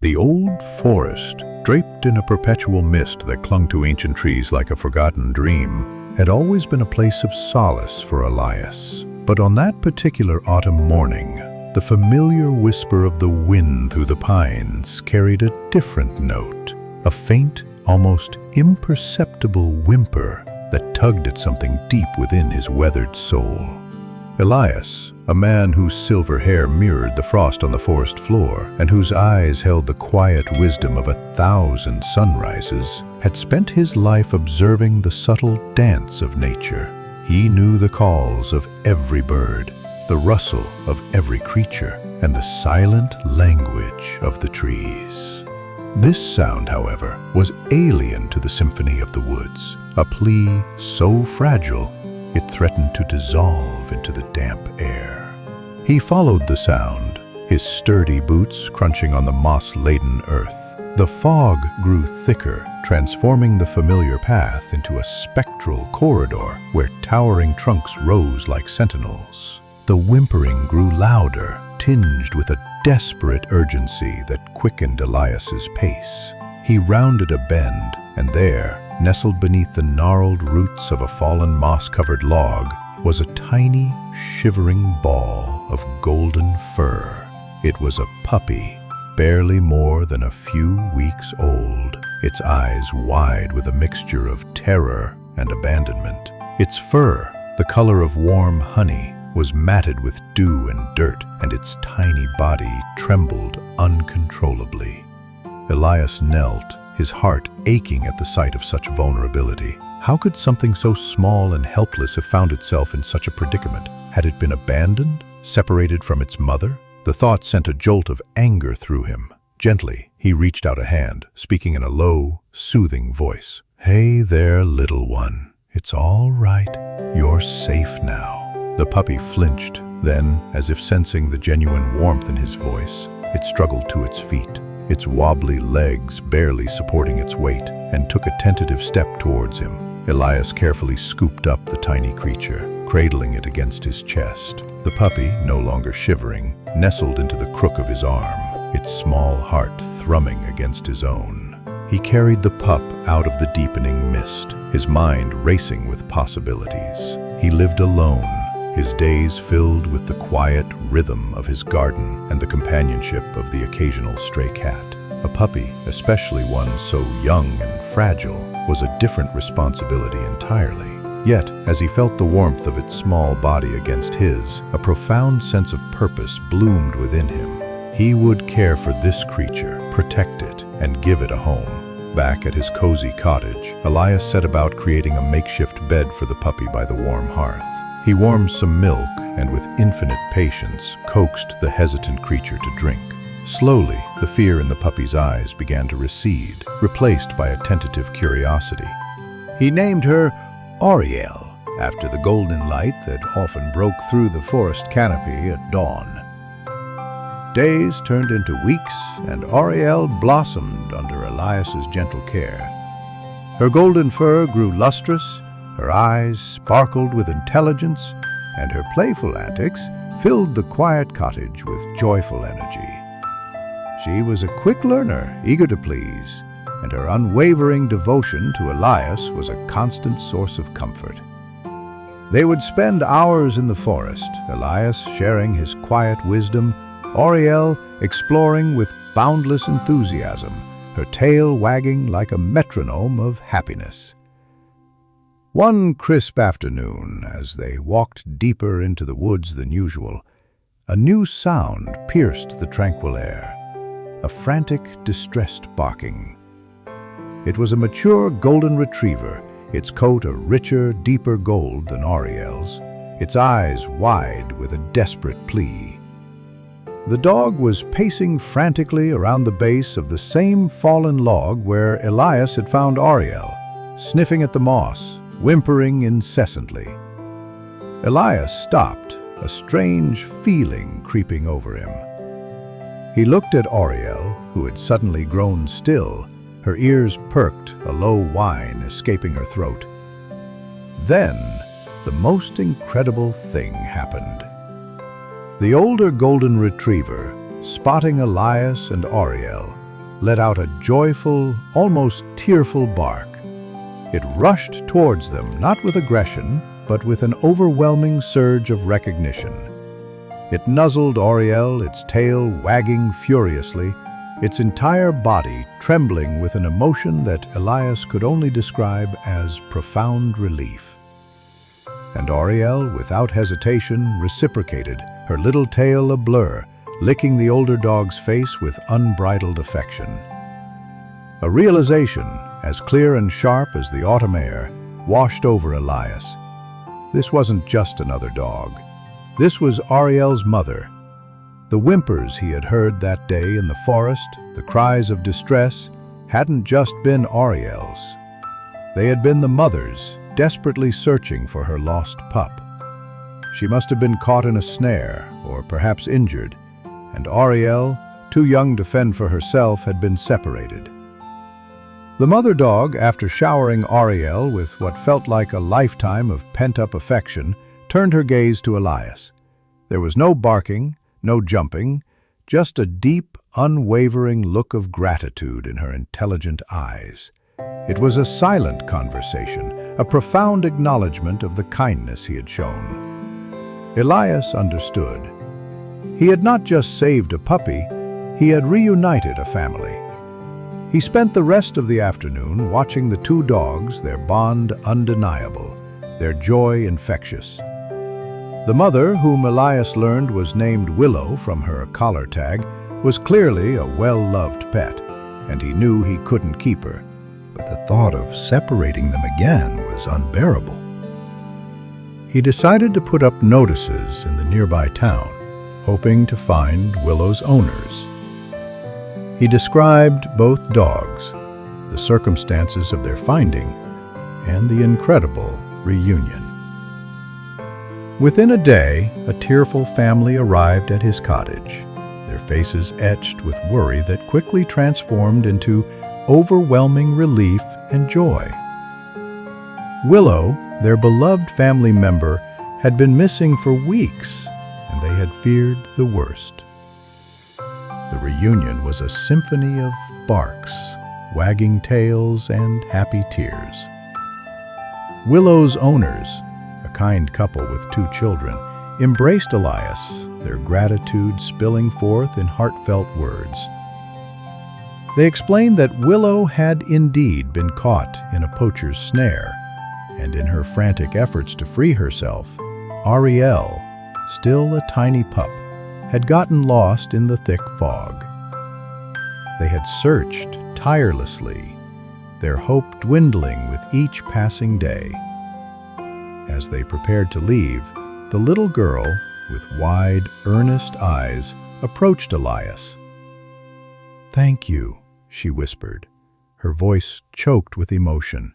The old forest, draped in a perpetual mist that clung to ancient trees like a forgotten dream, had always been a place of solace for Elias. But on that particular autumn morning, the familiar whisper of the wind through the pines carried a different note, a faint, almost imperceptible whimper that tugged at something deep within his weathered soul. Elias, a man whose silver hair mirrored the frost on the forest floor and whose eyes held the quiet wisdom of 1,000 sunrises, had spent his life observing the subtle dance of nature. He knew the calls of every bird, the rustle of every creature, and the silent language of the trees. This sound, however, was alien to the symphony of the woods, a plea so fragile it threatened to dissolve into the damp air. He followed the sound, his sturdy boots crunching on the moss-laden earth. The fog grew thicker, transforming the familiar path into a spectral corridor where towering trunks rose like sentinels. The whimpering grew louder, tinged with a desperate urgency that quickened Elias's pace. He rounded a bend, and there, nestled beneath the gnarled roots of a fallen moss-covered log, was a tiny, shivering ball of golden fur. It was a puppy, barely more than a few weeks old, its eyes wide with a mixture of terror and abandonment. Its fur, the color of warm honey, was matted with dew and dirt, and its tiny body trembled uncontrollably. Elias knelt, his heart aching at the sight of such vulnerability. How could something so small and helpless have found itself in such a predicament? Had it been abandoned, separated from its mother? The thought sent a jolt of anger through him. Gently, he reached out a hand, speaking in a low, soothing voice. "Hey there, little one. It's all right. You're safe now." The puppy flinched. Then, as if sensing the genuine warmth in his voice, it struggled to its feet, its wobbly legs barely supporting its weight, and took a tentative step towards him. Elias carefully scooped up the tiny creature, cradling it against his chest. The puppy, no longer shivering, nestled into the crook of his arm, its small heart thrumming against his own. He carried the pup out of the deepening mist, his mind racing with possibilities. He lived alone, his days filled with the quiet rhythm of his garden and the companionship of the occasional stray cat. A puppy, especially one so young and fragile, was a different responsibility entirely. Yet, as he felt the warmth of its small body against his, a profound sense of purpose bloomed within him. He would care for this creature, protect it, and give it a home. Back at his cozy cottage, Elias set about creating a makeshift bed for the puppy by the warm hearth. He warmed some milk and with infinite patience coaxed the hesitant creature to drink. Slowly, the fear in the puppy's eyes began to recede, replaced by a tentative curiosity. He named her Ariel, after the golden light that often broke through the forest canopy at dawn. Days turned into weeks, and Ariel blossomed under Elias's gentle care. Her golden fur grew lustrous, her eyes sparkled with intelligence, and her playful antics filled the quiet cottage with joyful energy. She was a quick learner, eager to please, and her unwavering devotion to Elias was a constant source of comfort. They would spend hours in the forest, Elias sharing his quiet wisdom, Ariel exploring with boundless enthusiasm, her tail wagging like a metronome of happiness. One crisp afternoon, as they walked deeper into the woods than usual, a new sound pierced the tranquil air, a frantic, distressed barking. It was a mature golden retriever, its coat a richer, deeper gold than Ariel's, its eyes wide with a desperate plea. The dog was pacing frantically around the base of the same fallen log where Elias had found Ariel, sniffing at the moss, whimpering incessantly. Elias stopped, a strange feeling creeping over him. He looked at Ariel, who had suddenly grown still, her ears perked, a low whine escaping her throat. Then, the most incredible thing happened. The older golden retriever, spotting Elias and Ariel, let out a joyful, almost tearful bark. It rushed towards them, not with aggression, but with an overwhelming surge of recognition. It nuzzled Ariel, its tail wagging furiously, its entire body trembling with an emotion that Elias could only describe as profound relief. And Ariel, without hesitation, reciprocated, her little tail a blur, licking the older dog's face with unbridled affection. A realization, as clear and sharp as the autumn air, washed over Elias. This wasn't just another dog. This was Ariel's mother. The whimpers he had heard that day in the forest, the cries of distress, hadn't just been Ariel's. They had been the mother's, desperately searching for her lost pup. She must have been caught in a snare, or perhaps injured, and Ariel, too young to fend for herself, had been separated. The mother dog, after showering Ariel with what felt like a lifetime of pent-up affection, turned her gaze to Elias. There was no barking, no jumping, just a deep, unwavering look of gratitude in her intelligent eyes. It was a silent conversation, a profound acknowledgement of the kindness he had shown. Elias understood. He had not just saved a puppy, he had reunited a family. He spent the rest of the afternoon watching the two dogs, their bond undeniable, their joy infectious. The mother, whom Elias learned was named Willow from her collar tag, was clearly a well-loved pet, and he knew he couldn't keep her. But the thought of separating them again was unbearable. He decided to put up notices in the nearby town, hoping to find Willow's owners. He described both dogs, the circumstances of their finding, and the incredible reunion. Within a day, a tearful family arrived at his cottage, their faces etched with worry that quickly transformed into overwhelming relief and joy. Willow, their beloved family member, had been missing for weeks, and they had feared the worst. The reunion was a symphony of barks, wagging tails, and happy tears. Willow's owners, a kind couple with 2 children, embraced Elias, their gratitude spilling forth in heartfelt words. They explained that Willow had indeed been caught in a poacher's snare, and in her frantic efforts to free herself, Ariel, still a tiny pup, had gotten lost in the thick fog. They had searched tirelessly, their hope dwindling with each passing day. As they prepared to leave, the little girl, with wide, earnest eyes, approached Elias. "Thank you," she whispered, her voice choked with emotion.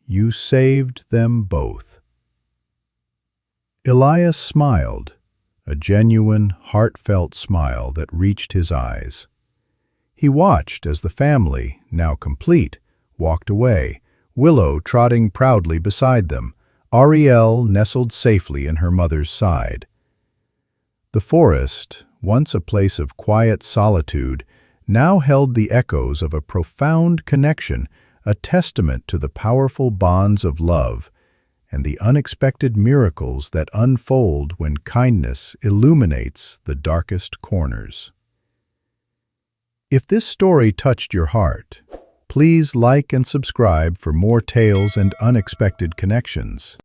"You saved them both." Elias smiled, a genuine, heartfelt smile that reached his eyes. He watched as the family, now complete, walked away, Willow trotting proudly beside them, Ariel nestled safely in her mother's side. The forest, once a place of quiet solitude, now held the echoes of a profound connection, a testament to the powerful bonds of love and the unexpected miracles that unfold when kindness illuminates the darkest corners. If this story touched your heart, please like and subscribe for more tales and unexpected connections.